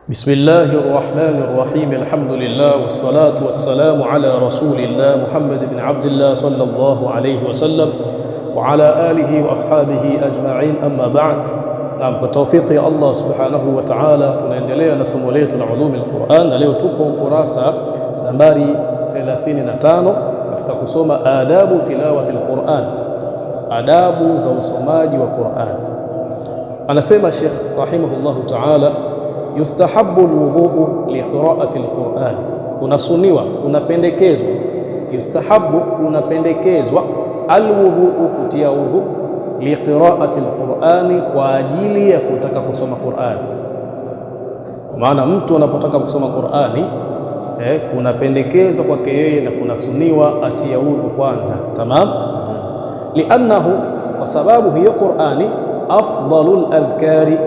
بسم الله الرحمن الرحيم. الحمد لله والصلاة والسلام على رسول الله محمد بن عبد الله صلى الله عليه وسلم وعلى آله وأصحابه أجمعين. أما بعد. نعم، بتوفيق الله سبحانه وتعالى tunaendelea na somo letu la ulumi al-Qur'an, na leo tupo ukurasa nambari 35 katika kusoma adabu tilawati al-Qur'an, adabu za usomaji wa Qur'an. Anasema Sheikh rahimahullahu ta'ala, yustahabbu alwudhu liqira'ati alquran, kunasuniwa, kunapendekezwa. Yustahabbu, kunapendekezwa, alwudhu, kutia udhu, liqira'ati alqurani, kwa ajili ya kutaka kusoma Qur'ani. Kwa maana mtu anapotaka kusoma Qur'ani kunapendekezwa kwake yeye na kunasuniwa atia udhu kwanza. Tamam. Liannahu, kwa sababu hiyo Qur'ani afdalul adhkari,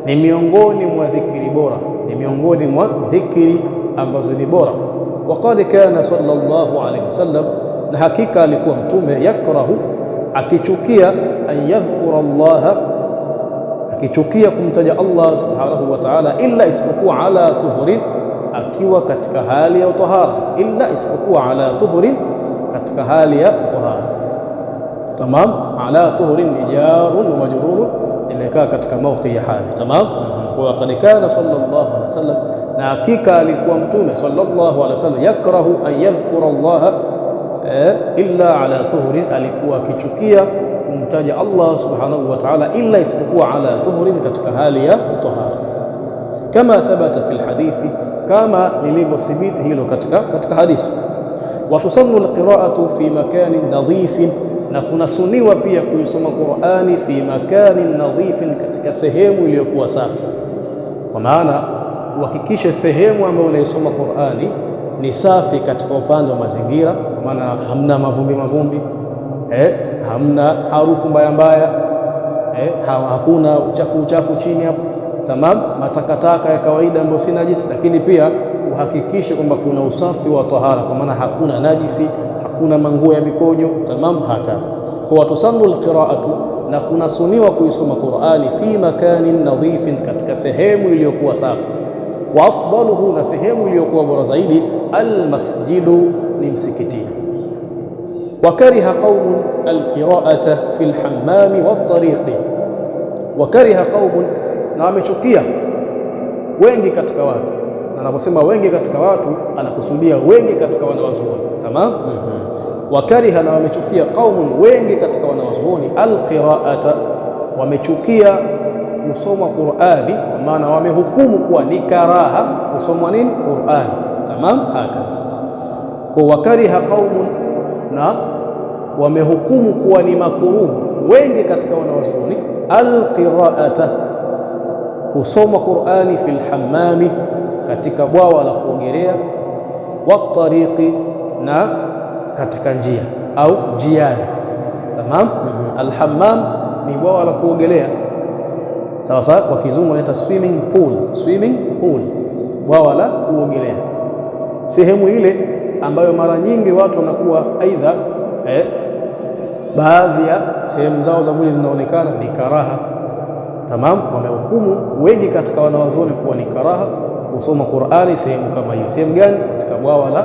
ni miongoni mwa dhikri bora, ni miongoni mwa dhikri ambazo ni bora. Waqad kana sallallahu alayhi wasallam, na hakika alikuwa mtume, yakrahu, akichukia, an yadhkura Allah, akichukia kumtaja Allah subhanahu wa ta'ala, illa isipokuwa ala tuhurin, akiwa katika hali ya utahara, illa isipokuwa ala tuhurin, katika hali ya utahara. Tamam. Ala tuhurin ni jarun wa majrurun, imekaa katika mawqi ya hali. Tamam. Kwa qad kana sallallahu alaihi wasallam, na hakika alikuwa mtume sallallahu alaihi wasallam, yakrahu an yadhkura Allah illa ala tuhurin, alikuwa akichukia kumtaja Allah subhanahu wa ta'ala illa isipokuwa ala tuhurin, katika hali ya tahara. Kama thabata fi alhadithi, kama lilivyothibiti hilo katika hadithi. Wa tusannu alqira'atu fi makanin nadhifin, na kunasuniwa pia kuisoma Qur'ani fi makanin nadhifin, katika sehemu iliyokuwa safi. Kwa maana uhakikishe sehemu ambayo unaisoma Qur'ani ni safi katika upande wa mazingira, kwa maana hamna mavumbi, hamna harufu mbaya, hakuna uchafu chini hapo. Tamam. Matakataka ya kawaida ambayo si najisi, lakini pia uhakikishe kwamba kuna usafi wa tahara, kwa maana hakuna najisi, hakuna manguo ya mikojo. Tamam. Hakadha. Kwa tusannu alqira'atu, na kunasuniwa kuisoma Qur'ani fi makanin nadhifin, katika sehemu iliyokuwa safi. Wa afdaluhu, na sehemu iliyokuwa bora zaidi, almasjidu, ni msikitini. Wa kariha qaumun alqira'ata fi alhammami wattariqi, wa kariha qaumun, na wamechukia wengi katika watu. Anaposema wengi katika watu, anakusudia wengi katika wanawazuoni. Tamam. Wakariha, na wamechukia, qaumun, wengi katika wanawazuoni, alqira'ata, wamechukia kusoma Qur'ani, kwa maana wamehukumu kuwa ni karaha kusomwa nini? Qur'ani. Tamam. Hakaza. Kwa wakariha qaumun, na wamehukumu kuwa ni makruh, wengi katika wanawazuoni, alqira'ata, kusoma Qur'ani fil hammami, katika bwawa la kuogelea, wattariqi, na katika njia au njiani. Tamam. Alhammam ni bwawa la kuogelea, sawa sawa, kwa kizungu wanaita swimming pool, bwawa la kuogelea. Sehemu ile ambayo mara nyingi watu wanakuwa aidha baadhi ya sehemu zao za mwili zinaonekana ni karaha. Tamam. Wamehukumu wengi katika wanawazuoni kuwa ni karaha kusoma Qur'ani sehemu kama hiyo. Sehemu gani? Katika bwawa la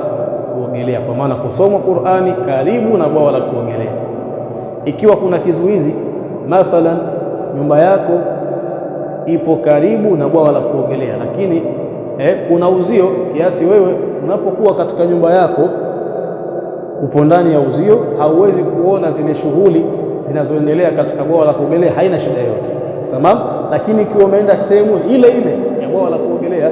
kuogelea, kwa maana kusoma Qur'ani karibu na bwawa la kuogelea. Ikiwa kuna kizuizi, mathalan nyumba yako ipo karibu na bwawa la kuogelea, lakini kuna uzio kiasi wewe unapokuwa katika nyumba yako upo ndani ya uzio, hauwezi kuona zile shughuli zinazoendelea katika bwawa la kuogelea, haina shida yote. Tamam. Lakini ikiwa umeenda sehemu ile ya bwawa la kuogelea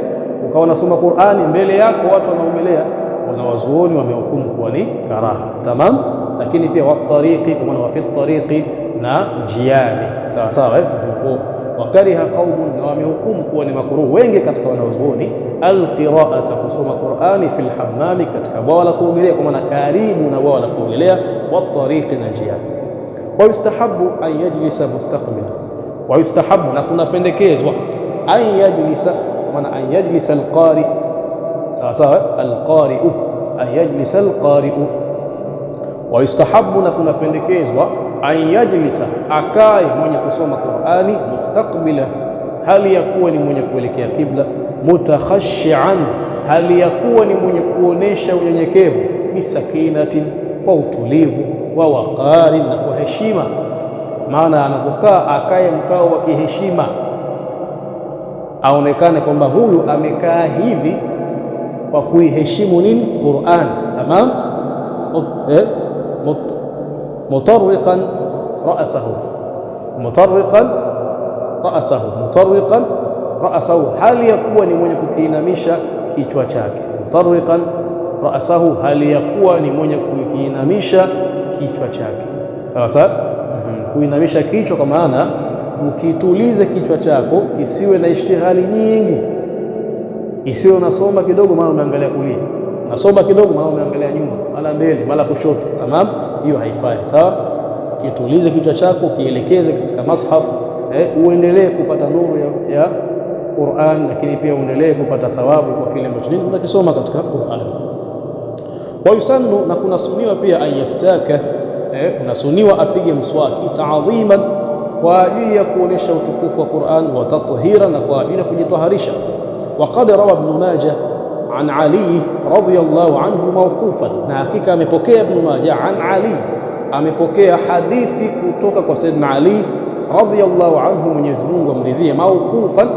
ukawa unasoma Qur'ani mbele yako watu wanaogelea, wanawazuoni wamehukumu kuwa ni karaha. Tamam. Lakini pia wattariqi, kwa maana wa fi tariqi, na njiani, sawa sawa. Wakariha qaumun, na wamehukumu kuwa ni makruh, wengi katika wanawazuoni, alqira'ata, kusoma Qur'ani fil hammami, katika bwawa la kuogelea, kwa maana karibu na bwawa la kuogelea, wattariqi, na njiani. Wa yustahabbu an yajlisa mustaqbila, wa yustahabbu, na kunapendekezwa, an yajlisa, maana an yajlisa alqari, sawa sawa, alqari'u, an yajlisa alqari'u. Wa yustahabbu, na kunapendekezwa, an yajlisa, akae mwenye kusoma Qur'ani, mustaqbila, hali ya kuwa ni mwenye kuelekea kibla, mutakhashian, hali ya kuwa ni mwenye kuonesha unyenyekevu, bisakinatin, kwa utulivu, wa waqarin, na kwa heshima. Maana anapokaa akae mkao wa kiheshima, aonekane kwamba huyu amekaa hivi kwa kuiheshimu nini? Qur'an. Tamam. Mutarriqan ra'sahu, mutarriqan ra'sahu, mutarriqan ra'sahu, hali ya kuwa ni mwenye kukiinamisha kichwa chake. Mutarriqan ra'sahu, hali ya kuwa ni mwenye kukiinamisha kichwa chake. Sawa sawa. Kuinamisha kichwa kwa maana ukitulize kichwa chako kisiwe na ishtihali nyingi, isiwe unasoma kidogo maana umeangalia kulia, unasoma kidogo maana umeangalia nyuma, mara mbele mara kushoto. Tamam, hiyo haifai. Sawa. Kitulize kichwa chako, kielekeze katika mushaf, uendelee kupata nuru ya Qur'an, lakini pia uendelee kupata thawabu kwa kile ambacho unakisoma katika Qur'an. Wa yusannu, na kunasuniwa pia, ayastaka, kunasuniwa apige mswaki, ta'dhiman, kwa ajili ya kuonesha utukufu wa Qur'an, wa tathira, na kwa ajili ya kujitaharisha. Wa qad rawa Ibn Majah an Ali radhiyallahu anhu mawqufan, na hakika amepokea Ibn Majah an Ali, amepokea hadithi kutoka kwa Sayyidina Ali radhiyallahu anhu, Mwenyezi Mungu amridhie, mawqufan,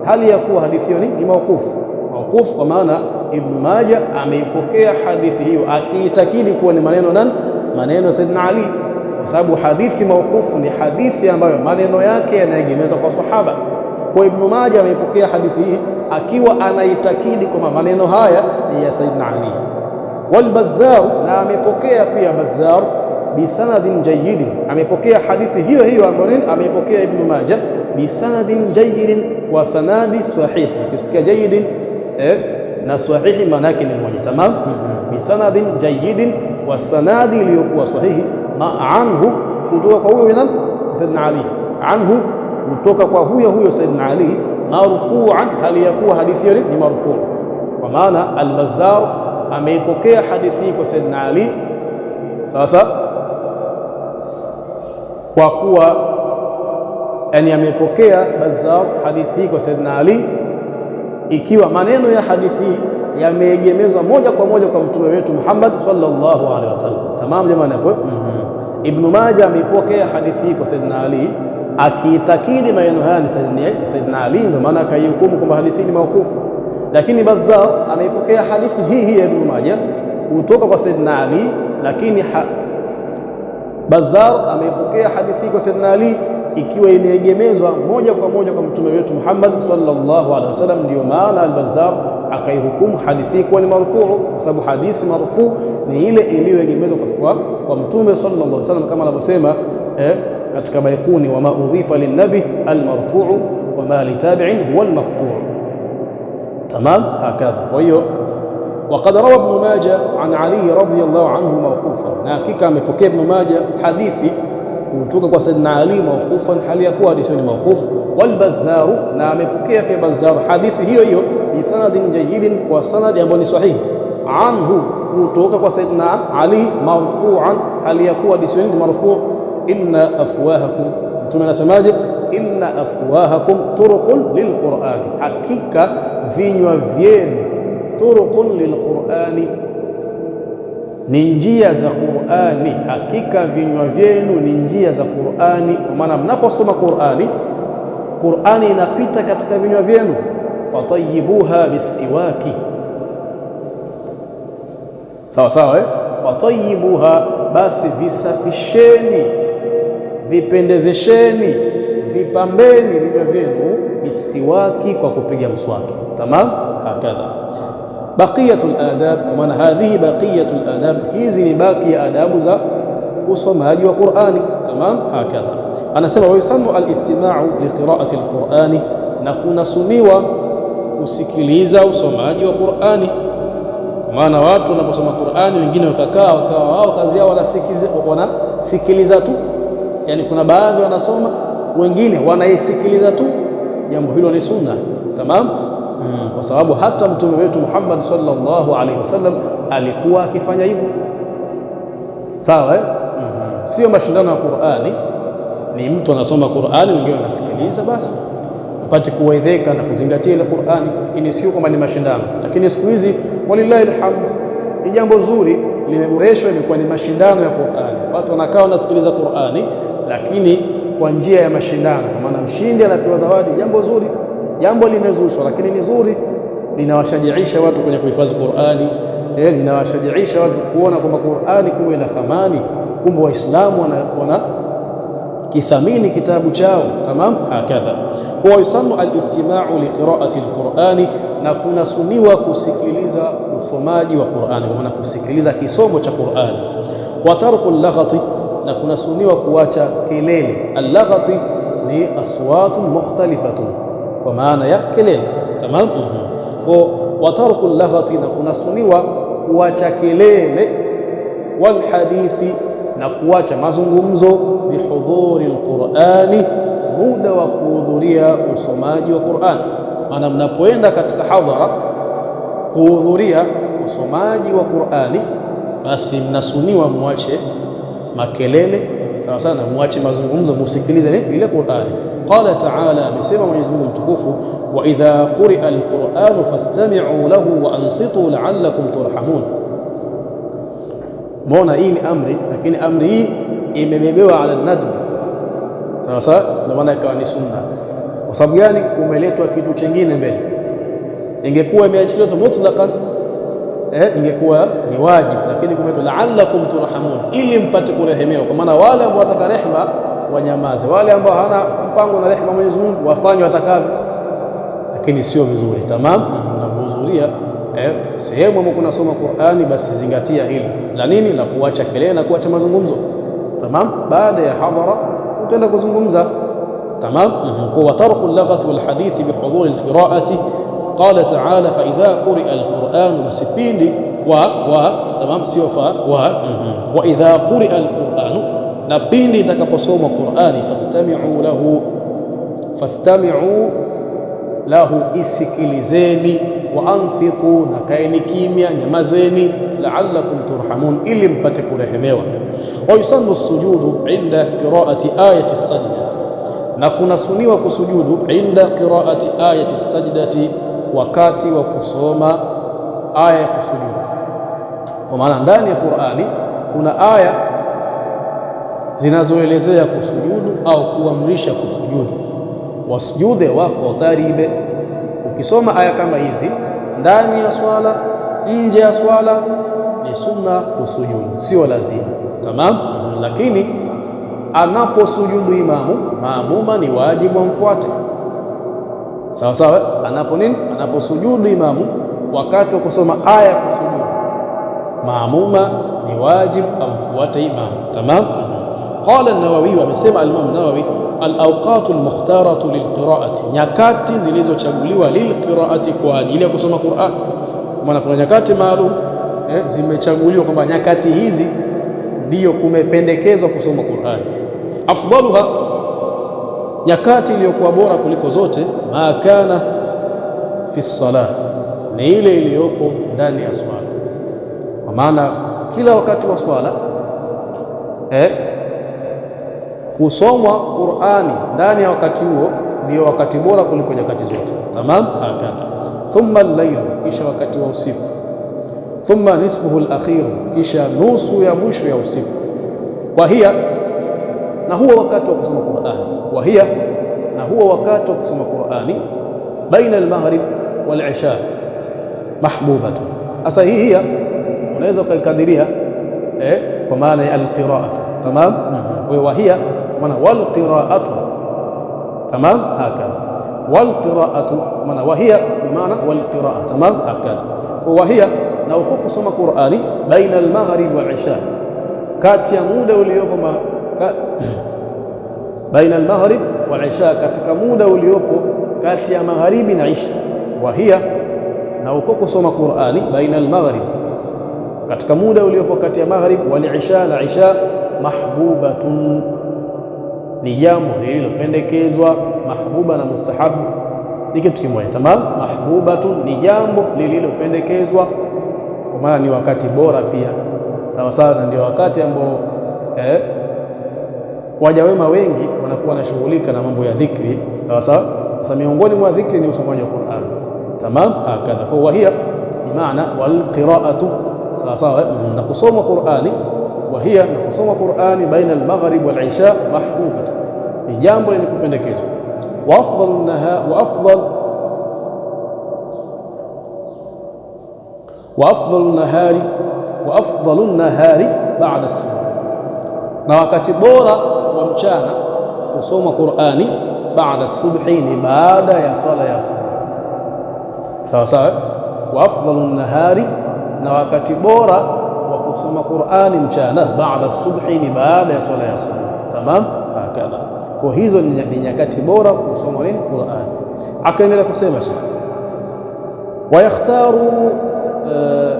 hali ya kuwa hadithi hiyo ni mawqufu. Mawqufu kwa maana Ibn Majah ameipokea hadithi hiyo akiitakidi kuwa ni maneno nani? Maneno ya Sayyidina Ali, kwa sababu hadithi mawqufu ni hadithi ambayo maneno yake yanaegemezwa kwa sahaba. Kwa Ibn Majah ameipokea hadithi hii akiwa anaitakidi kwamba maneno haya ni ya Sayyidina Ali. Wal Bazzar, na amepokea pia Bazzar bisanadin jayyidin, amepokea hadithi hiyo hiyo ambayo ameipokea Ibn Majah bisanadin jayyidin, wa sanadi sahih. Ukisikia jayyidin na sahihi maana yake ni moja. Tamam. Bisanadin jayyidin, wa sanadi iliyokuwa sahihi, anhu, kutoka kwa huyo nani? Sayyidina Ali. Anhu, kutoka kwa huyo Sayyidina Ali, marfu'an, hali ya kuwa hadithi hiyo ni marfu'. Kwa maana Al-Bazzar ameipokea hadithi hii kwa Sayyidina Ali, sawa sawa, kwa kuwa yani amepokea Bazzar hadithi hii kwa Sayyidina Ali ikiwa maneno ya hadithi hii yameegemezwa moja kwa moja kwa mtume wetu Muhammad sallallahu alaihi wasallam. Tamam jamani hapo. Ibn Majah ameipokea hadithi hii kwa Sayyidina Ali akiitakidi maneno haya ni Sayyidina Ali, ndio maana akaihukumu kwamba hadithi ni mawqufu. Lakini Bazzar ameipokea hadithi hii ya Ibn Majah kutoka kwa Sayyidina Ali, lakini Bazzar ameipokea hadithi hii kwa Sayyidina Ali ikiwa imeegemezwa moja kwa moja kwa mtume wetu Muhammad sallallahu alaihi wasallam. Ndio maana Al-Bazzar akaihukumu hadithi kuwa ni marfu', kwa sababu hadithi marfu' ni ile iliyoegemezwa kwa mtume sallallahu alaihi wasallam, kama anavyosema katika Baikuni, wama udhifa linnabi almarfu'u wama litabi'in huwa almaqtu'. Tamam, hakadha. Kwa hiyo waqad rawa Ibn Majah an Ali radhiyallahu anhu mawqufan, na hakika amepokea Ibn Majah hadithi kutoka kwa Sayyidina Ali mawqufan, hali ya kuwa hadithi ni mawqufu. Wal Bazzar, na amepokea pia Bazzar hadithi hiyo hiyo bi sanadin jayyidin, kwa sanadi ambayo ni sahihi, anhu, kutoka kwa Sayyidina Ali marfu'an, hali ya kuwa hadithi ni marfu'. Inna afwahakum, mtume anasemaje? Inna afwahakum turuqun lilqur'ani, hakika vinywa vyenu, turuqun lilqur'ani, ni njia za Qur'ani. Hakika vinywa vyenu ni njia za Qur'ani, kwa maana mnaposoma Qur'ani inapita katika vinywa vyenu. Fatayibuha bisiwaki, sawa sawa, fatayibuha, basi visafisheni, vipendezesheni, vipambeni vinywa vyenu, bisiwaki, kwa kupiga mswaki. Tamam, hakadha. Baqiyatul adab, kwa maana hadhihi baqiyatul adab, hizi ni baki ya adabu za usomaji wa Qur'ani. Tamam, hakadha. Anasema wayusannu al-istima'u li qira'ati al-Qur'ani, na kunasuniwa kusikiliza usomaji wa Qur'ani. Kwa maana watu wanaposoma Qur'ani, wengine wakakaa wakawa wao kazi yao wanasikiliza tu, yani kuna baadhi wanasoma, wengine wanaisikiliza tu. Jambo hilo ni sunna. Tamam. Kwa sababu hata mtume wetu Muhammad sallallahu alaihi wasallam alikuwa akifanya hivyo. Sawa, sio mashindano ya Qur'ani, ni mtu anasoma Qur'ani, wengine wanasikiliza basi. upate kuwaidheka na kuzingatia ile Qur'ani, lakini sio kwamba ni mashindano. Lakini siku hizi walillahi alhamd, ni jambo zuri limeboreshwa, imekuwa ni mashindano ya Qur'ani. Watu wanakaa wanasikiliza Qur'ani lakini kwa njia ya mashindano, kwa maana mshindi anapewa zawadi. Jambo zuri, jambo limezushwa, lakini ni zuri, linawashajiisha watu kwenye kuhifadhi Qur'ani, linawashajiisha watu kuona kwamba Qur'ani kumbe ina thamani, kumbe Waislamu wana kithamini kitabu chao. Tamam, hakadha kwa yusannu al-istima'u li qira'ati al-Qur'ani, na kunasuniwa kusikiliza usomaji wa Qur'ani, kwa maana kusikiliza kisomo cha Qur'ani. Wa tarku al-laghati, na kunasuniwa kuacha kelele. Al-laghati ni aswatu mukhtalifatun, kwa maana ya kelele. Tamam, kwa wa tarku al-laghati, na kunasuniwa kuacha kelele. Wal hadithi, na kuacha mazungumzo. Bihudhuri alqurani, muda wa kuhudhuria usomaji wa Qur'an. Maana mnapoenda katika hadhara kuhudhuria usomaji wa Qur'ani, basi mnasuniwa muache makelele, sawa sana, muache mazungumzo, musikilize ile Qur'ani. Qala ta'ala, amesema Mwenyezi Mungu mtukufu, wa idha quri'a alqur'anu fastami'u lahu wa ansitu la'allakum turhamun. Mbona hii ni amri, lakini amri hii imebebewa ala nadb, sawa sawa, ndio maana ikawa ni sunna. Kwa sababu gani? Kumeletwa kitu chengine mbele. Ingekuwa imeachiliwa mutlaqan, ingekuwa ni wajibu, lakini kumeletwa la'allakum turhamun, ili mpate kurehemewa. Kwa maana wale ambao wataka rehema wanyamaze, wale ambao hana mpango na rehema Mwenyezi Mungu wafanye watakavyo, lakini sio vizuri. Tamam, unapohudhuria sehemu ambapo kunasoma Qur'ani, basi zingatia hili la nini, la kuacha kelele na kuacha mazungumzo. Tamam, baada ya hadhara utaenda kuzungumza. Tamam, kwa tarku al-laghati wal hadithi bi huduri al-qira'ati. Qala ta'ala, fa idha quri'a al-Qur'an, wasipindi tamam, sio fa wa idha quri'a al-Qur'an, na pindi itakaposoma Qur'ani, fastami'u lahu, isikilizeni. Wa ansitu, na kaeni kimya, nyamazeni. La'allakum turhamun, ili mpate kurehemewa. Wa yusannu sujudu inda qira'ati ayati as-sajdati, na kunasuniwa kusujudu inda qira'ati ayati as-sajdati, wakati wa kusoma aya ya kusujudu. Kwa maana ndani ya Qur'ani kuna aya zinazoelezea kusujudu au kuamrisha kusujudu. Wasjude waqtaribe, ukisoma aya kama hizi ndani ya swala, nje ya swala, ni sunna kusujudu, sio lazima. Tamam, lakini anaposujudu maamuma ni wajibu amfuate, sawa sawa. Anaposujudu imamu wakati wa kusoma aya kusujudu, maamuma ni wajibu amfuate imamu. Tamam. Qala an-Nawawi, amesema al-Imam an-Nawawi, al-awqatu al-mukhtaratu lilqira'ati, nyakati zilizochaguliwa lilqira'ati, kwa ajili ya kusoma Qur'an. Maana kuna nyakati maalum zimechaguliwa kwamba nyakati hizi ndiyo kumependekezwa kusoma Qur'an. Afdaluha, nyakati iliyokuwa bora kuliko zote, ma kana fi salah, ni ile iliyopo ndani ya swala. Kwa maana kila wakati wa swala kusomwa Qur'ani ndani ya wakati huo ndio wakati bora kuliko nyakati zote. Tamam, hakadha. Thumma al-layl, kisha wakati wa usiku. Thumma nisfuhu al-akhir, kisha nusu ya mwisho ya usiku. Wa hiya, na huwa wakati wa kusoma Qur'ani. Wa hiya, na huwa wakati wa kusoma Qur'ani baina al-maghrib wal-isha mahbubatu. Asa hii hiya unaweza kuikadiria kwa maana ya al-qira'atu. Tamam. Kwa hiyo wa hiya maana wal qira'atu. Tamam, hakadha. Wal qira'atu maana wa hiya maana wal qira'a. Tamam, hakadha. Kwa wa hiya, na uko kusoma Qur'ani baina al-maghrib wal-isha, kati ya muda uliopo baina al-maghrib wal-isha, katika muda uliopo kati ya magharibi na isha. Wa hiya, na uko kusoma Qur'ani baina al-maghrib, katika muda uliopo kati ya maghrib wal-isha na isha, mahbubatun, ni jambo lililopendekezwa. Mahbuba na mustahabu ni kitu kimoja. Tamam, mahbubatun ni jambo lililopendekezwa, kwa maana ni wakati bora pia, sawa sawa, na ndio wakati ambao waja wema wengi wanakuwa wanashughulika na mambo ya dhikri, sawa sawa. Sasa miongoni mwa dhikri ni usomaji wa Qur'an. Tamam, hakadha. Kwa hiya bimaana wal qira'atu, sawa na kusoma Qur'ani, wa hiya na kusoma Qur'ani baina al-maghrib wal isha mahbubatu, ni jambo lenye kupendekezwa. Wa afdalu nahari ba'da as-subh, na wakati bora wa mchana kusoma Qur'ani baada as-subhi, ni baada ya swala ya asubuhi. Sawa. Wa afdalu nahari, na wakati bora wa kusoma Qur'ani mchana baada as-subhi, ni baada ya swala ya asubuhi. Tamam, hakadha. Kwa hizo ni nyakati bora kusoma Qur'ani. Akaendelea kusema Sheikh, wa yakhtaru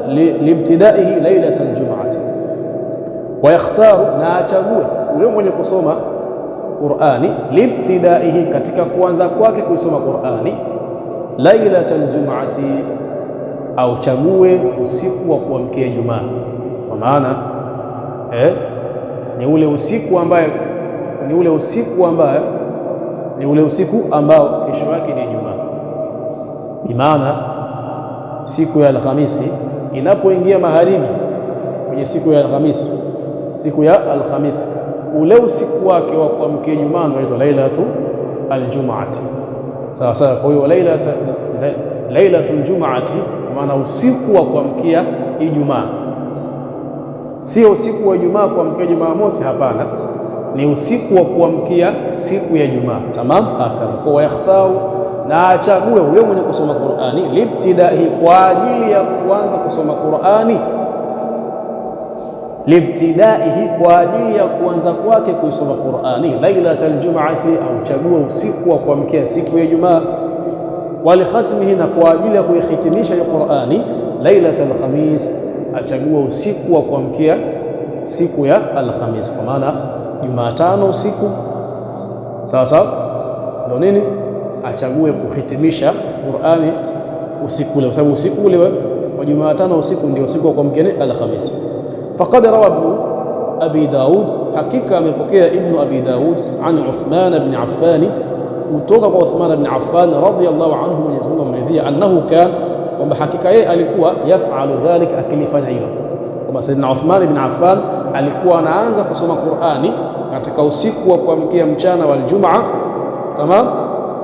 liibtidaihi lailat aljum'ati, wa yakhtaru, na achague huyo mwenye kusoma Qur'ani, liibtidaihi, katika kuanza kwake kusoma Qur'ani, lailat aljum'ati, au chague usiku wa kuamkia Ijumaa. Kwa maana ni ule usiku ambao kesho yake ni Ijumaa. Bimaana siku ya Alhamisi inapoingia magharibi kwenye siku ya Alhamisi, ule usiku wake wa kuamkia Ijumaa unaitwa lailatu aljum'ati. Sawa. Kwa hiyo lailatul jum'ati, maana usiku wa kuamkia Ijumaa, sio usiku wa Ijumaa kuamkia Jumamosi, hapana, ni usiku wa kuamkia siku ya Ijumaa. Tamam, hakadha. Kwa yakhtaru, na achague huyo mwenye kusoma Qur'ani, libtidaihi, kwa ajili ya kuanza kusoma Qur'ani, libtidaihi, kwa ajili ya kuanza kwake kuisoma Qur'ani, lailatul jum'ati, au chague usiku wa kuamkia siku ya Ijumaa, wal khatmihi, na kwa ajili ya kuihitimisha Qur'ani, lailatul khamis, achague usiku wa kuamkia siku ya Alhamis, kwa maana Jumatano usiku. Sawa, ndio nini, achague kuhitimisha Qur'ani usiku ule, kwa sababu usiku ule wa Jumatano usiku ndio usiku wa kuamkia Alhamis. Faqad rawa Ibn Abi Daud, hakika amepokea Ibn Abi Daud an Uthman ibn Affan, kutoka kwa Uthman ibn Affan radhiyallahu anhu, Mwenyezi Mungu amridhia, annahu kan, kwamba hakika yeye alikuwa yafalu dhalika, akilifanya hilo, kwamba Sayyidina Uthman ibn Affan alikuwa anaanza kusoma Qur'ani katika usiku wa kuamkia mchana wa Ijumaa. Tamam,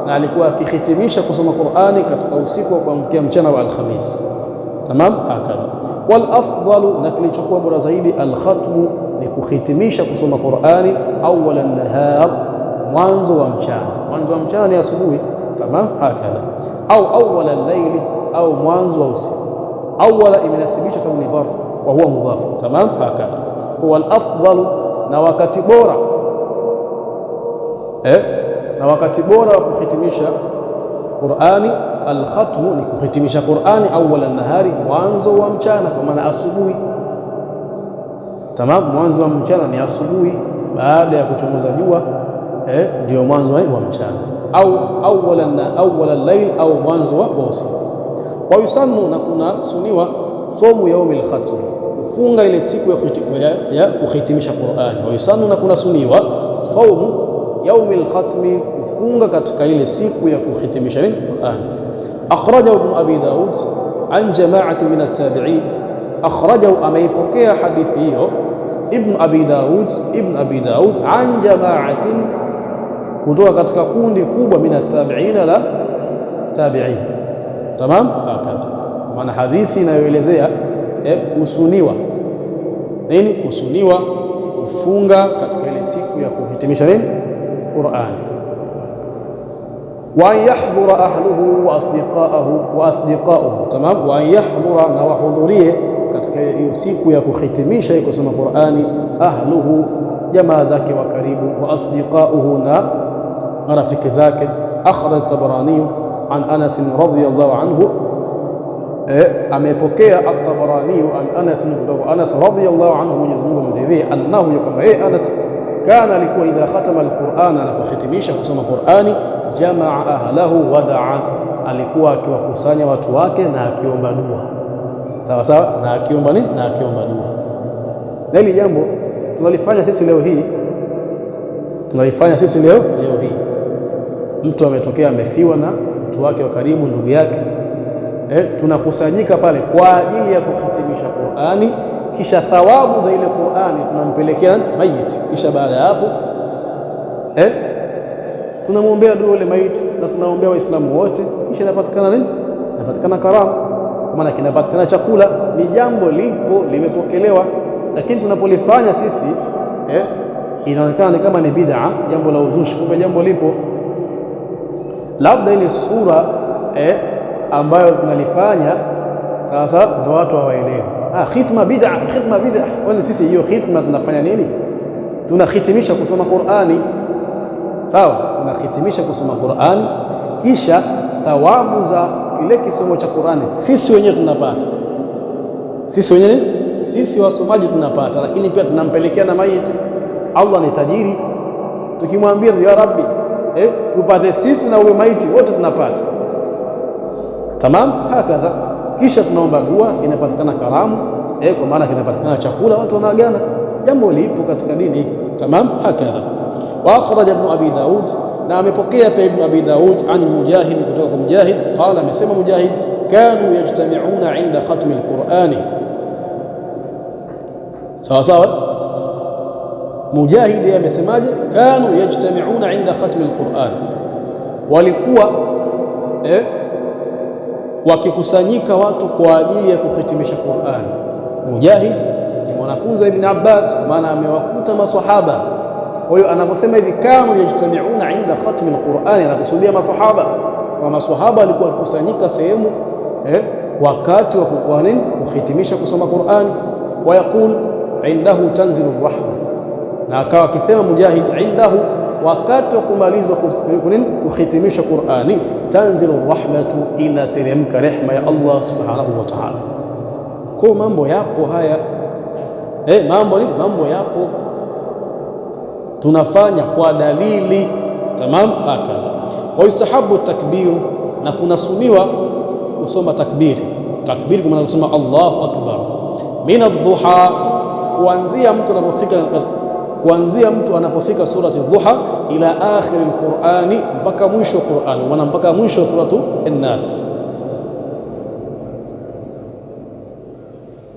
na alikuwa akihitimisha kusoma Qur'ani katika usiku wa kuamkia mchana wa Alhamis. Tamam, hakadha. Wal afdalu, na kilichokuwa bora zaidi, alkhatmu, ni kuhitimisha kusoma Qur'ani awwal an-nahar, mwanzo wa mchana. Mwanzo wa mchana ni asubuhi. Tamam, hakadha. Au awwal al-layli, au mwanzo wa usiku. Awwala imenasibishwa sababu ni dharf wa huwa mudhaf. Tamam, hakadha. Kwa al-afdalu, na wakati bora na wakati bora wa kuhitimisha Qur'ani, al-khatmu, ni kuhitimisha Qur'ani awwal an-nahari, mwanzo wa mchana, kwa maana asubuhi. Tamam, mwanzo wa mchana ni asubuhi, baada ya kuchomoza jua, ndio mwanzo wa mchana. Au awwal al-layl, au mwanzo wa usiku. Wa yusannu, na kuna suniwa somu yaumil khatm, kufunga ile siku ya kuhitimisha Qur'ani. Wa yusannu, na kuna suniwa saumu yaumil khatmi, kufunga katika ile siku ya kuhitimisha Qur'ani. Akhrajahu Ibn Abi Daud an jama'ati min at-tabi'in, akhrajahu, ameipokea hadithi hiyo Ibn Abi Daud an jama'atin, kutoka katika kundi kubwa min at-tabi'in, la tabi'in. Tamam, hakadha. Maana hadithi inayoelezea kusuniwa nini, kusuniwa kufunga katika ile siku ya kuhitimisha Qur'ani. Wa yahdhura ahluhu wa asdiqa'uhu. Tamam, wa yahdhura, na wahudhurie katika hiyo siku ya kuhitimisha kusoma Qur'ani, ahluhu, jamaa zake wa karibu, wa asdiqa'uhu, na marafiki zake. Akhraj at-Tabarani an Anas radhiyallahu anhu, amepokea at-Tabarani an Anas, kutoka Anas radhiyallahu anhu, Mwenyezi Mungu amridhie, annahu, kwamba Anas kana, alikuwa idha khatama al-Qur'ana, anapohitimisha kusoma Qur'ani, jamaa ahlahu wa daa, alikuwa akiwakusanya watu wake na akiomba dua. Sawa, na akiomba nini, na akiomba dua. Na hili jambo tunalifanya sisi leo hii, mtu ametokea amefiwa na mtu wake wa karibu, ndugu yake, tunakusanyika pale kwa ajili ya kuhitimisha Qur'ani, kisha thawabu za ile Qur'ani tunampelekea maiti, kisha baada ya hapo tunamwombea dua ile maiti na tunaombea Waislamu wote, kisha inapatikana nini? Inapatikana karamu, kwa maana kinapatikana chakula. Ni jambo lipo, limepokelewa, lakini tunapolifanya sisi inaonekana ni kama ni bid'a, jambo la uzushi, kumbe jambo lipo. Labda ile sura ambayo tunalifanya sasa ndio watu hawaelewi. Khitma bid'a, khitma bid'a. Wala sisi hiyo khitma tunafanya nini? Tunahitimisha kusoma Qur'ani. Sawa, tunahitimisha kusoma Qur'ani, kisha thawabu za kile kisomo cha Qur'ani sisi wenyewe tunapata, sisi wasomaji tunapata, lakini pia tunampelekea na maiti. Allah ni tajiri, tukimwambia ya Rabbi tupate sisi na uwe maiti wote tunapata. Tamam, hakadha. Kisha tunaomba dua, inapatikana karamu, kwa maana kinapatikana chakula, watu wanaagana, jambo lipo katika dini. Tamam, hakadha. Wa akhraj ibn Abi Daud, na amepokea pia ibn Abi Daud an Mujahid, kutoka kwa Mujahid qala, amesema Mujahid, kanu yajtami'una 'inda khatm al-Qur'ani. Sawa sawa, Mujahid yeye amesemaje? Kanu yajtami'una 'inda khatm al-Qur'an, walikuwa wakikusanyika watu kwa ajili ya kuhitimisha Qur'ani. Mujahid ni mwanafunzi wa Ibn Abbas, kwa maana amewakuta maswahaba. Kwa hiyo anaposema hivi kanu yajtami'una 'inda khatm al-Qur'an, anakusudia maswahaba, kwa maswahaba walikuwa wakikusanyika sehemu wakati wa kuhitimisha kusoma Qur'ani. Wa yaqul indahu tanzilu rahma, na akawa akisema Mujahid indahu, wakati wa kumalizwa kuhitimisha Qur'ani, tanzilu rahmatu, inateremka rehma ya Allah subhanahu wa ta'ala. Kwa mambo yapo haya, mambo yapo, tunafanya kwa dalili. Tamam, hakadha. Wa yustahabu takbir, na kunasuniwa kusoma takbiri. Takbiri kwa maana kusema Allahu akbar min adh-dhuha, kuanzia mtu anapofika surati Dhuha ila akhir al-Qur'ani, mpaka mwisho wa Qur'ani, maana mpaka mwisho wa suratu An-Nas.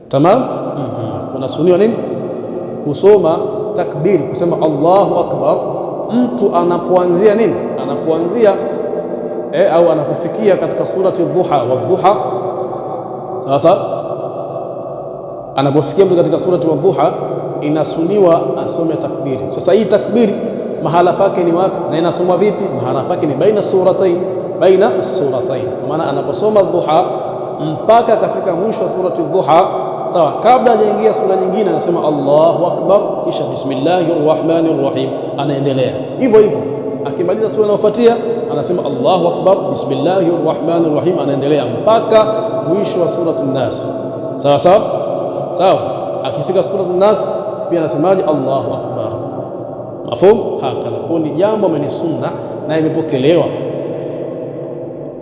Tamam, kunasuniwa nini? Kusoma takbiri, kusema Allahu akbar mtu anapoanzia nini? Anapoanzia au anapofikia katika surati Dhuha. Wa Dhuha, sasa anapofikia mtu katika surati Dhuha inasuniwa asome takbiri. Sasa hii takbiri mahala pake ni wapi na inasomwa vipi? Mahala pake ni baina suratain, kwa maana anaposoma Dhuha mpaka akafika mwisho wa surati Dhuha, sawa, kabla hajaingia sura nyingine anasema Allahu akbar, kisha bismillahir rahmanir rahim, anaendelea hivyo hivyo. Akimaliza sura inayofuatia anasema Allahu akbar, bismillahir rahmanir rahim, anaendelea mpaka mwisho wa suratul Nas. Sawa sawa sawa. Akifika suratul Nas pia anasemaje? Allahu akbar. Mafhum? Hakadha. Kwa ni jambo ni sunna na imepokelewa,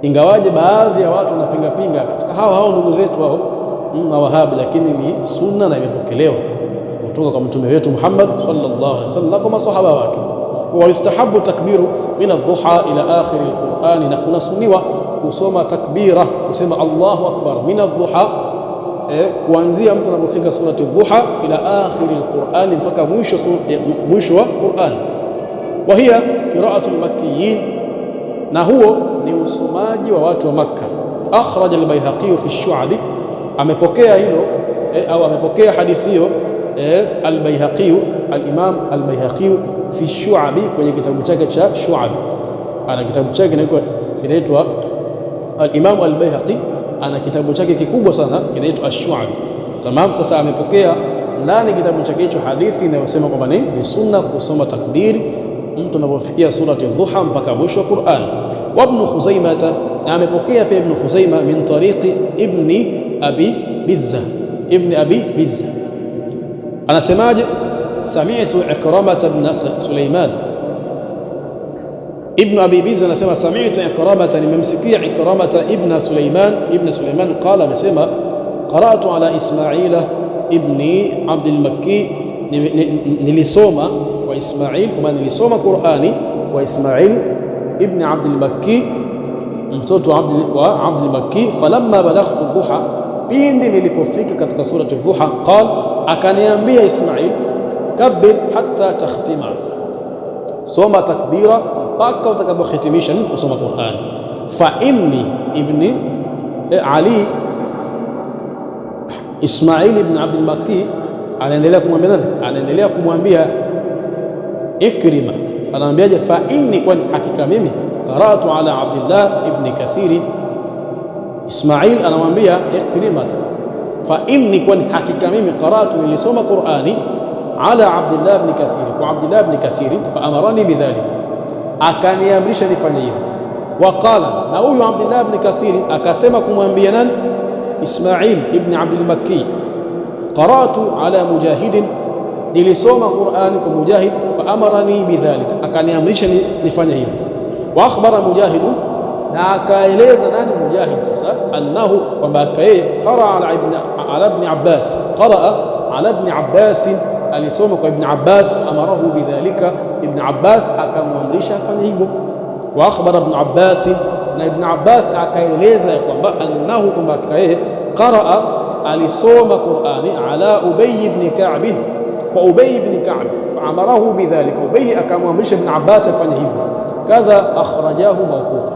ingawaje baadhi ya watu wanapinga pinga katika hao ndugu zetu hao Mawahabi, lakini ni sunna na imepokelewa kutoka kwa mtume wetu Muhammad sallallahu alaihi wasallam kwa maswahaba wake. Wa yustahabu takbiru min adh-dhuha ila akhir al-Qur'an, na kunasuniwa kusoma takbira, kusema Allahu akbar min adh-dhuha, kuanzia mtu anapofika surati Dhuha ila akhir al-Qur'an, mpaka mwisho wa Qur'an. Wa hiya qira'atu al-makkiyin, na huo ni usomaji wa watu wa Makkah. Akhraj al-Baihaqi fi ash-Shu'ab, amepokea hilo au amepokea hadithi hiyo al-Baihaqi, al-Imam al-Baihaqi fi ash-Shu'ab, kwenye kitabu chake cha Shu'ab. Ana kitabu chake kinaitwa al-Imam al-Baihaqi, ana kitabu chake kikubwa sana kinaitwa ash-Shu'ab. Tamam, sasa amepokea ndani kitabu chake hicho hadithi inayosema kwamba ni sunna kusoma takbiri mtu anapofikia surati Dhuha mpaka mwisho wa Qur'an. Wa Ibn Khuzaimah, na amepokea pia Ibn Khuzaimah min tariqi Ibn Abi Bizza, anasemaje? Sami'tu Ikramah ibn Sulaiman. Ibn Abi Bizza anasema sami'tu Ikramah, nimemsikia Ikramah ibn Sulaiman qala, amesema qara'tu ala Ismaila ibn Abd al-Makki, nilisoma wa Ismail, kama nilisoma Qur'ani wa Ismail ibn Abd al-Makki, mtoto wa Abd al-Makki. Falamma balaghtu dhuha, pindi nilipofika katika surati dhuha, qala, akaniambia Ismail, kabbir hatta takhtima, soma takbira mpaka utakapohitimisha kusoma Qur'an. Fa inni ibni Ali, Ismail ibn Abd al-Makki anaendelea kumwambia nani? Anaendelea kumwambia Ikrima. Anamwambiaje? Fa inni, kwani hakika mimi, qara'tu ala Abdullah ibn Kathir. Ismail anamwambia Ikrima, fa inni, kwani hakika mimi, qara'tu, nilisoma Qur'ani, ala Abdullah ibn Kathir, kwa Abdullah ibn Kathir. Fa amarani bidhalika, akaniamrisha nifanye hivyo. Waqala, na huyu Abdullah ibn Kathir akasema kumwambia nani? Ismail ibn Abd al-Makki, qara'tu ala Mujahid, nilisoma Qur'ani kwa Mujahid. Fa amarani bidhalika, akaniamrisha nifanye hivyo. Wa akhbara Mujahid, na akaeleza nani Mujahid sasa, annahu, kwamba yeye qara'a ala ibn Abbas, qara'a ala ibn Abbas, alisoma kwa ibn Abbas. Fa amarahu bidhalika, ibn Abbas akamwamrisha afanye hivyo. Wa akhbara ibn Abbas, na ibn Abbas akaeleza kwamba annahu, kwamba yeye qara'a, alisoma Qur'ani ala Ubay ibn Ka'b, kwa Ubay ibn Ka'b. Fa amarahu bidhalika, Ubay akamwamrisha ibn Abbas afanye hivyo. Kadha akhrajahu mawqufa,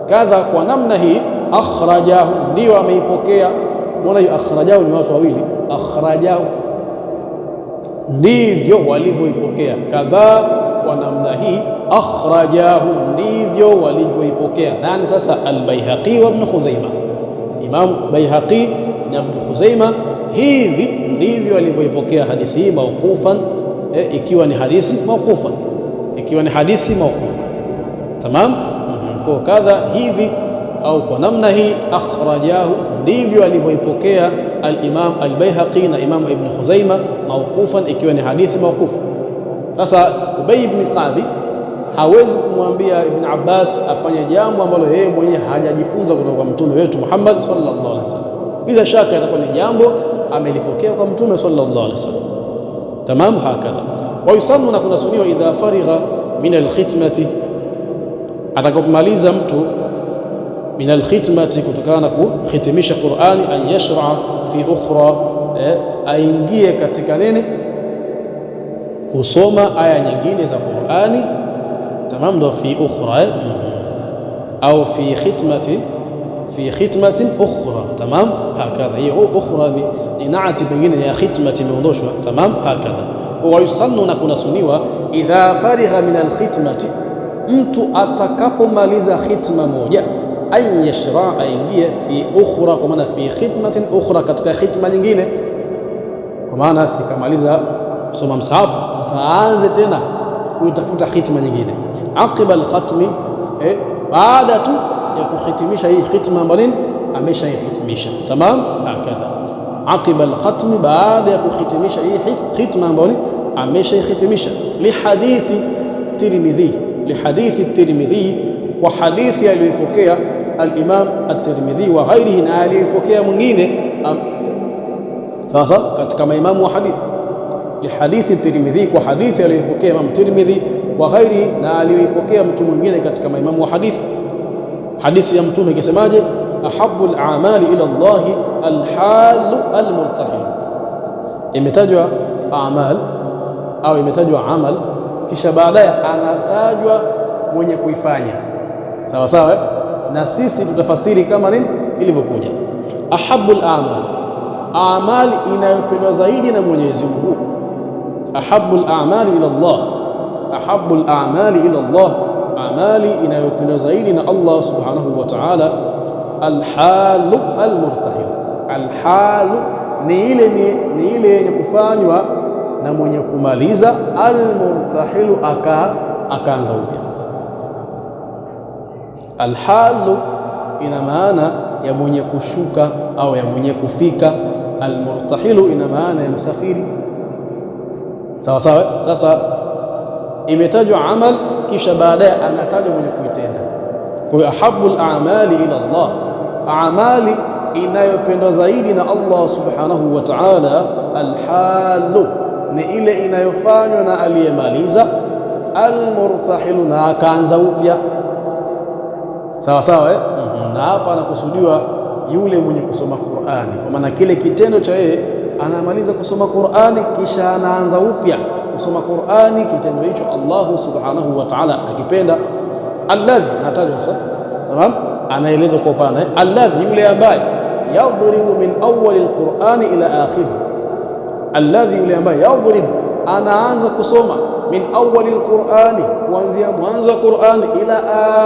kadha, kwa namna hii, akhrajahu, ndio ameipokea. Mbona hiyo akhrajahu ni watu wawili? Akhrajahu ndivyo walivyoipokea, kadha, kwa namna hii, akhrajahu ndivyo walivyoipokea. Nani sasa? Al-Baihaqi wa Ibn Khuzaimah. Imam Baihaqi na Ibn Khuzaimah, hivi ndivyo walivyoipokea hadithi hii mawqufan, ikiwa ni hadithi mawqufan, ikiwa ni hadithi mawqufan. Tamam. Kwa kadha, hivi au kwa namna hii, akhrajahu ndivyo alivyoipokea al-Imam al-Baihaqi na Imam Ibn Khuzaimah mawqufan, ikiwa ni hadithi mawqufa. Sasa Ubay ibn Ka'b hawezi kumwambia Ibn Abbas afanye jambo ambalo yeye mwenyewe hajajifunza kutoka kwa mtume wetu Muhammad sallallahu alaihi wasallam. Bila shaka itakuwa ni jambo amelipokea kwa mtume sallallahu alaihi wasallam. Tamam. Hakadha wa yusannu, na kuna suniwa, idha farigha min al-khitmati, atakapomaliza mtu min al-khitmati, kutokana na kuhitimisha Qur'ani, an yashra fi ukhra, aingie katika nini? Kusoma aya nyingine za Qur'ani. Tamam. Ndo fi ukhra au fi khitmatin ukhra. Tamam. Hakadha, hiyo ukhra ni naati pengine ya khitmati imeondoshwa. Tamam. Hakadha. Wa yusannu, na kuna suniwa, idha farigha min al-khitmati, mtu atakapomaliza khitma moja, an yashra, aingie fi ukhra, kwa maana fi khitmatin ukhra, katika khitma nyingine. Kwa maana sikamaliza kusoma msahafu, sasa aanze tena kuitafuta khitma nyingine. Aqiba al-khatmi, baada tu ya kuhitimisha hii khitma ambayo ameshaihitimisha. Tamam. Hakadha, aqiba al-khatmi, baada ya kuhitimisha hii khitma ambayo ameshaihitimisha. Lihadithi Tirmidhi, kwa hadithi aliyopokea al-Imam at-Tirmidhi wa ghairihi, na aliyopokea mwingine sasa katika maimamu wa hadithi. Lihadithi Tirmidhi, kwa hadithi aliyopokea Imam Tirmidhi, wa ghairihi, na aliyopokea mtu mwingine katika maimamu wa hadithi. Hadithi ya mtume ikisemaje? ahabbu al-a'mali ila Allah al-halu al-murtahil. Imetajwa a'mal au imetajwa amal, kisha baadaye anatajwa mwenye kuifanya. Sawa sawa, na sisi tutafasiri kama nini ilivyokuja. Ahabbu al-a'mal, amali inayopendwa zaidi na Mwenyezi Mungu. Ahabbu al-a'mali ila Allah, ahabbu al-a'mali ila Allah, amali inayopendwa zaidi na Allah subhanahu wa ta'ala. Al-halu al-murtahil, al-halu ni ile yenye kufanywa na mwenye kumaliza. Al-murtahilu, akaanza upya. Al-halu ina maana ya mwenye kushuka au ya mwenye kufika. Al-murtahilu ina maana ya msafiri. Sawa sawa. Sasa imetajwa amal, kisha baadaye anatajwa mwenye kuitenda. Kwa hiyo ahabbul a'mali ila Allah, amali inayopendwa zaidi na Allah subhanahu wa ta'ala. Al-halu ni ile inayofanywa na aliyemaliza. Al-murtahilu, na akaanza upya. sawa sawa na hapa anakusudiwa yule mwenye kusoma Qur'ani, kwa maana kile kitendo cha yeye anamaliza kusoma Qur'ani kisha anaanza upya kusoma Qur'ani, kitendo hicho Allah subhanahu wa ta'ala akipenda. Alladhi nataja sasa, tamam, anaeleza kwa upana, alladhi yule ambaye yadhribu min awwal alqur'ani ila akhirih, alladhi yule ambaye yadhribu anaanza kusoma min awwal alqur'ani, kuanzia mwanzo wa Qur'ani ila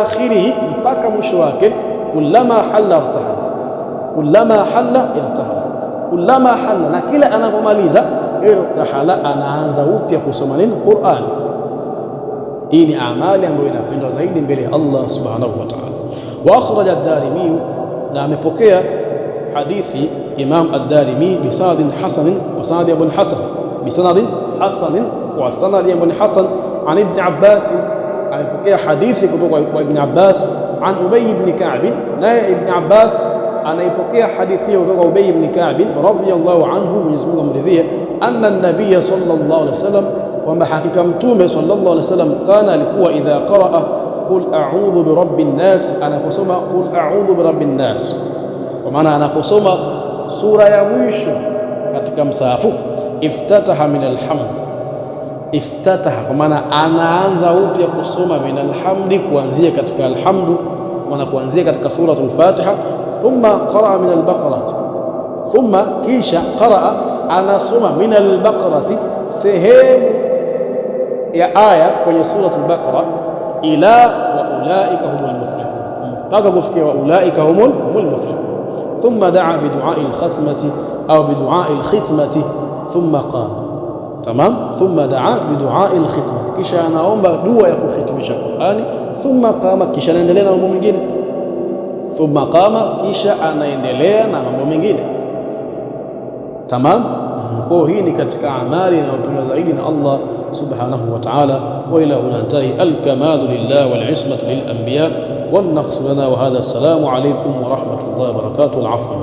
akhirih, mpaka mwisho wake. Kullama halla irtahala, kullama halla irtahala, kullama halla, na kila anapomaliza irtahala, anaanza upya kusoma nini? Qur'ani. Hii ni amali ambayo inapendwa zaidi mbele ya Allah subhanahu wa ta'ala. Wa akhraja ad-Darimi, na amepokea hadithi Imam ad-Darimi bisanadin hasan wa sanad ibn Hasan, bisanadin hasan wa sanad ibn Hasan an Ibn Abbas, amepokea hadithi kutoka kwa Ibn Abbas an Ubay ibn Ka'b, naye Ibn Abbas anaipokea hadithi hiyo kutoka Ubay ibn Ka'b radhiyallahu anhu, Mwenyezi Mungu amridhie, anna an-nabiy sallallahu alaihi wasallam, kwamba hakika mtume sallallahu alaihi wasallam kana alikuwa idha qaraa qul a'udhu bi rabbin nas, anaposoma qul a'udhu bi rabbin nas, kwa maana anaposoma sura ya mwisho katika msahafu, iftataha min alhamd, iftataha kwa maana anaanza upya kusoma min alhamdi, kuanzia katika alhamdu, maana kuanzia katika suratul Fatiha. Thumma qaraa min albaqarati, thumma kisha qaraa anasoma min albaqarati, sehemu ya aya kwenye suratul Baqara, ila wa ulaika humul muflihun, mpaka kufikia wa ulaika humul muflihun. Thumma daa biduai alkhatmati au biduai alkhitmati thumma qama, tamam. Thumma daa biduai alkhitmati, kisha anaomba dua ya kuhitimisha Qur'ani. Thumma qama, kisha anaendelea na mambo mengine. Thumma qama, kisha anaendelea na mambo mengine, tamam. Kwa hii ni katika amali inayopendwa zaidi na Allah subhanahu wa ta'ala. Wa ila huna intahi. Al-kamalu lillah wal ismatu lil anbiya wan naqsu lana wa hadha. Assalamu alaykum wa rahmatullahi wa barakatuh. Al-afwa.